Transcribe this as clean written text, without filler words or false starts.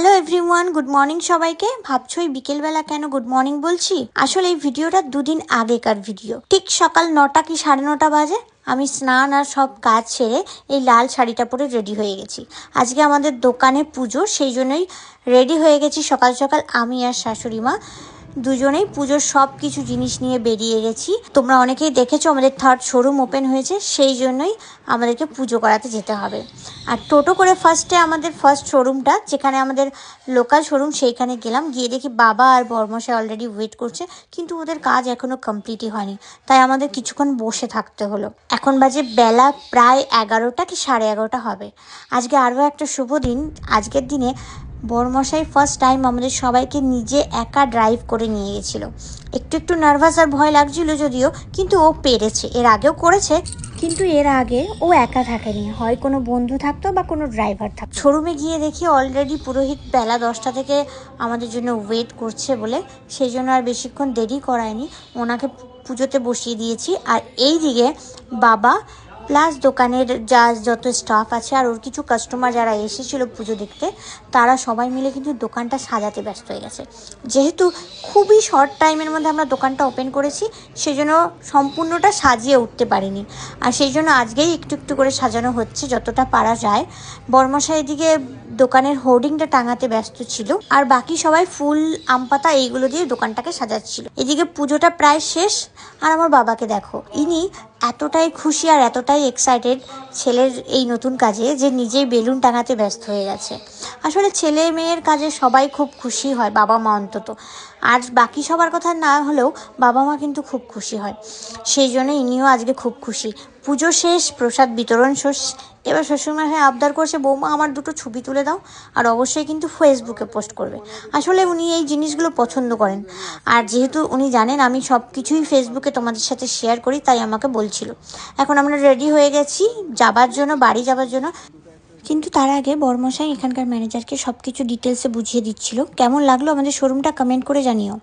Hello everyone, good morning সবাইকে। ভাবছো এই বিকেলবেলা কেন গুড মর্নিং বলছি? আসলে এই ভিডিওটা দুদিন আগেকার ভিডিও। ঠিক সকাল 9টা কি 9:30 বাজে আমি স্নান আর সব কাজ ছেড়ে এই লাল শাড়িটা পরে রেডি হয়ে গেছি। আজকে আমাদের দোকানে পুজো, সেই জন্যই রেডি হয়ে গেছি সকাল সকাল। আমি আর শাশুড়ি মা দুজনেই পুজোর সব কিছু জিনিস নিয়ে বেরিয়ে গেছি। তোমরা অনেকেই দেখেছো আমাদের থার্ড শোরুম ওপেন হয়েছে, সেই জন্যই আমাদেরকে পুজো করাতে যেতে হবে। আর টোটো করে ফার্স্টে আমাদের ফার্স্ট শোরুমটা, যেখানে আমাদের লোকাল শোরুম, সেইখানে গেলাম। গিয়ে দেখি বাবা আর বর্মশাই অলরেডি ওয়েট করছে, কিন্তু ওদের কাজ এখনও কমপ্লিটই হয়নি, তাই আমাদের কিছুক্ষণ বসে থাকতে হলো। এখন বাজে বেলা প্রায় 11টা কি 11:30 হবে। আজকে আরও একটা শুভ দিন। আজকের দিনে বর্মশাই ফার্স্ট টাইম আমাদের সবাইকে নিজে একা ড্রাইভ করে নিয়ে গেছিলো। একটু নার্ভাস আর ভয় লাগছিল যদিও, কিন্তু ও পেরেছে। এর আগেও করেছে, কিন্তু এর আগে ও একা থাকেনি, হয় কোনো বন্ধু থাকতো বা কোনো ড্রাইভার থাকতো। শোরুমে গিয়ে দেখি অলরেডি পুরোহিত বেলা 10টা থেকে আমাদের জন্য ওয়েট করছে বলে, সেই জন্য আর বেশিক্ষণ দেরি করায়নি, ওনাকে পুজোতে বসিয়ে দিয়েছি। আর এই দিকে বাবা প্লাস দোকানের যত স্টাফ আছে আর ওর কিছু কাস্টমার যারা এসেছিলো পুজো দেখতে, তারা সবাই মিলে কিন্তু দোকানটা সাজাতে ব্যস্ত হয়ে গেছে। যেহেতু খুবই শর্ট টাইমের মধ্যে আমরা দোকানটা ওপেন করেছি, সেই জন্য সম্পূর্ণটা সাজিয়ে উঠতে পারিনি। আর সেই জন্য আজকেই একটু করে সাজানো হচ্ছে যতটা পারা যায়। বর্মশাই এদিকে দোকানের হোর্ডিংটা টাঙাতে ব্যস্ত ছিল, আর বাকি সবাই ফুল, আম পাতা এইগুলো দিয়ে দোকানটাকে সাজাচ্ছিল। এদিকে পুজোটা প্রায় শেষ। আর আমার বাবাকে দেখো, ইনি এতটাই খুশি আর এতটাই এক্সাইটেড ছেলের এই নতুন কাজে যে নিজেই বেলুন টাঙাতে ব্যস্ত হয়ে গেছে। আসলে ছেলে মেয়ের কাজে সবাই খুব খুশি হয়, বাবা মা অন্তত। আর বাকি সবার কথা না হলেও বাবা মা কিন্তু খুব খুশি হয়, সেই জন্য ইনিও আজকে খুব খুশি। পুজো শেষ, প্রসাদ বিতরণ শেষ। এবার শ্বশুরমশাই আবদার করছে, বৌমা আমার দুটো ছবি তুলে দাও, আর অবশ্যই কিন্তু ফেসবুকে পোস্ট করবে। আসলে উনি এই জিনিসগুলো পছন্দ করেন, আর যেহেতু উনি জানেন আমি সব কিছুই ফেসবুকে তোমাদের সাথে শেয়ার করি, তাই আমাকে বলছিল। এখন আমরা রেডি হয়ে গেছি বাড়ি যাবার জন্য। কিন্তু তার আগে বর্মশাই এখানকার ম্যানেজারকে সব কিছু ডিটেলসে বুঝিয়ে দিচ্ছিল। কেমন লাগলো আমাদের শোরুমটা কমেন্ট করে জানিও।